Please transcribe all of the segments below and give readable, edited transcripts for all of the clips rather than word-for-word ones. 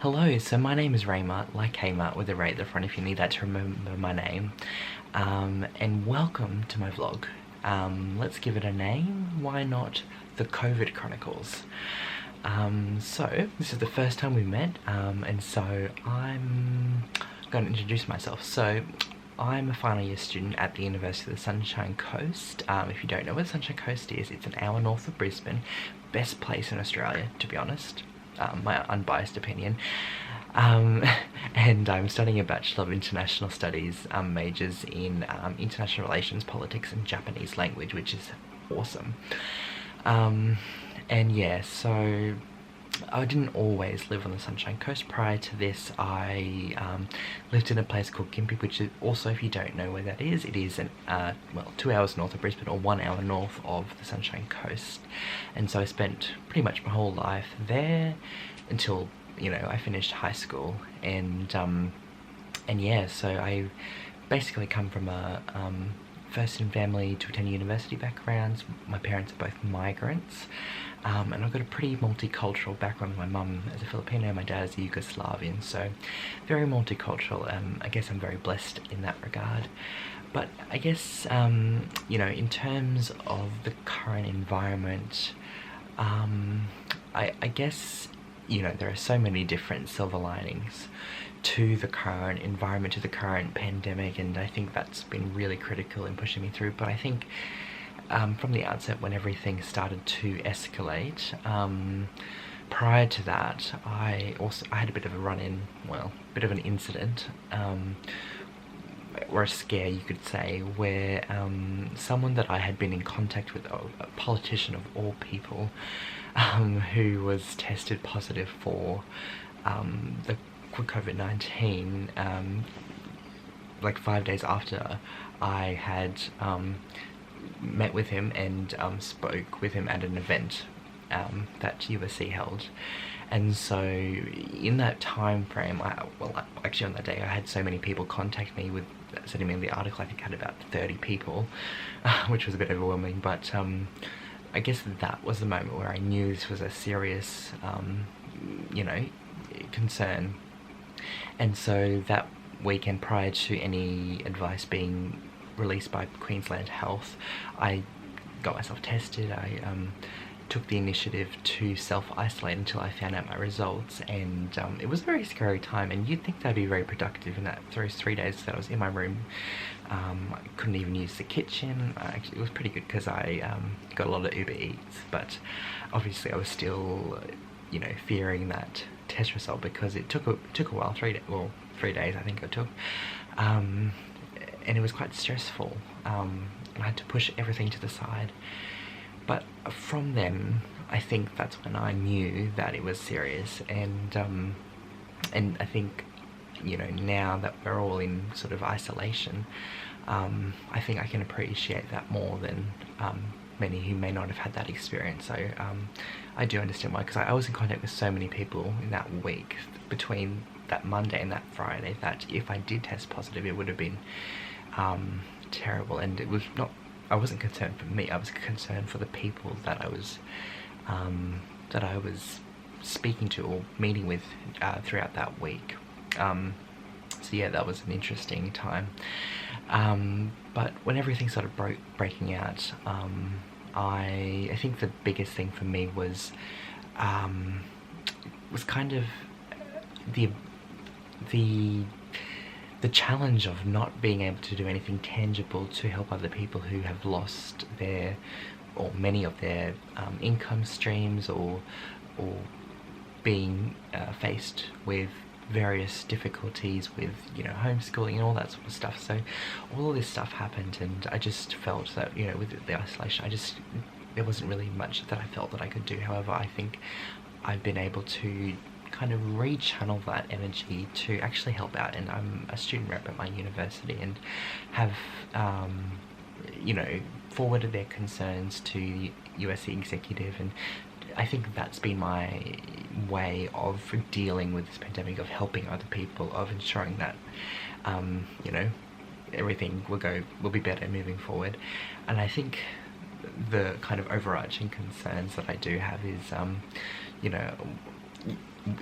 Hello, so my name is Raymart, like Kmart with a ray at the front if you need that to remember my name. And welcome to my vlog. Let's give it a name. Why not the COVID Chronicles? So this is the first time we met, and so I'm going to introduce myself. So I'm a final year student at the University of the Sunshine Coast. If you don't know where the Sunshine Coast is, it's an hour north of Brisbane. Best place in Australia, to be honest. My unbiased opinion. And I'm studying a Bachelor of International Studies, majors in international relations, politics and Japanese language, which is awesome. And yeah, so I didn't always live on the Sunshine Coast. Prior to this, I lived in a place called Gympie, which is also, if you don't know where that is, it is well, 2 hours north of Brisbane, or 1 hour north of the Sunshine Coast. And so I spent pretty much my whole life there until, you know, I finished high school. And yeah, so I basically come from a first in family to attend university backgrounds. My parents are both migrants, and I've got a pretty multicultural background. My mum is a Filipino, my dad is a Yugoslavian, so very multicultural. I guess I'm very blessed in that regard. But I guess, you know, in terms of the current environment, I guess, you know, there are so many different silver linings to the current environment, to the current pandemic, and I think that's been really critical in pushing me through. But I think from the outset, when everything started to escalate, prior to that, I had a bit of a run-in, well, a bit of an incident, or a scare you could say, where someone that I had been in contact with, a politician of all people, who was tested positive for the COVID-19, like 5 days after I had met with him and spoke with him at an event that USC held. And so in that time frame, well, actually on that day, I had so many people contact me with sending me the article. I think I had about 30 people, which was a bit overwhelming, but I guess that was the moment where I knew this was a serious, you know, concern. And so that weekend, prior to any advice being released by Queensland Health, I got myself tested. I took the initiative to self-isolate until I found out my results, and it was a very scary time, and you'd think that'd be very productive in that those 3 days that I was in my room. I couldn't even use the kitchen. Actually, it was pretty good because I got a lot of Uber Eats, but obviously I was still, you know, fearing that test result, because it took a while, 3 days I think it took, and it was quite stressful. I had to push everything to the side. But from then, I think that's when I knew that it was serious, and I think, you know, now that we're all in sort of isolation, I think I can appreciate that more than many who may not have had that experience. So I do understand why, because I was in contact with so many people in that week, between that Monday and that Friday, that if I did test positive, it would have been terrible. And it was not, I wasn't concerned for me, I was concerned for the people that I was speaking to or meeting with throughout that week. So yeah, that was an interesting time. But when everything started breaking out, I think the biggest thing for me was kind of the challenge of not being able to do anything tangible to help other people who have lost their, or many of their, income streams, or being faced with various difficulties with, you know, homeschooling and all that sort of stuff. So all of this stuff happened, and I just felt that, you know, with the isolation, there wasn't really much that I felt that I could do. However, I think I've been able to kind of rechannel that energy to actually help out, and I'm a student rep at my university, and have you know, forwarded their concerns to the USC executive, and I think that's been my way of dealing with this pandemic, of helping other people, of ensuring that you know, everything will be better moving forward. And I think the kind of overarching concerns that I do have is, you know,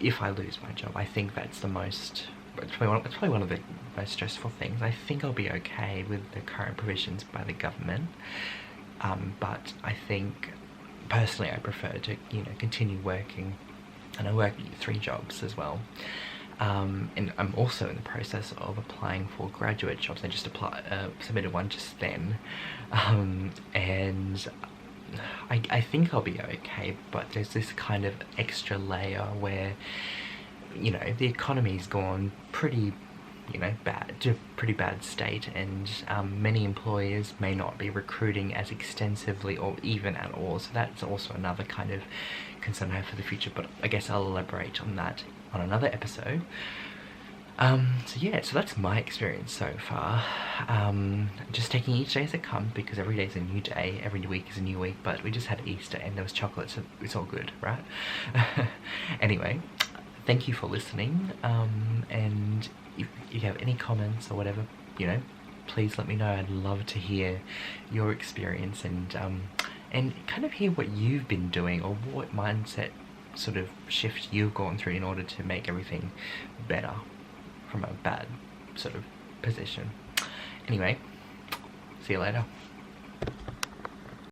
if I lose my job, I think that's the most, it's probably one of the most stressful things. I think I'll be okay with the current provisions by the government, but I think personally I prefer to, you know, continue working, and I work 3 jobs as well. And I'm also in the process of applying for graduate jobs. I just submitted one just then, and I think I'll be okay, but there's this kind of extra layer where, you know, the economy's gone pretty, you know, to a pretty bad state, and many employers may not be recruiting as extensively or even at all, so that's also another kind of concern I have for the future, but I guess I'll elaborate on that on another episode. So yeah, so that's my experience so far. Just taking each day as it comes, because every day is a new day, every week is a new week, but we just had Easter and there was chocolate, so it's all good, right? Anyway, thank you for listening, and if you have any comments or whatever, you know, please let me know. I'd love to hear your experience, and kind of hear what you've been doing, or what mindset sort of shift you've gone through in order to make everything better from a bad sort of position. Anyway, see you later.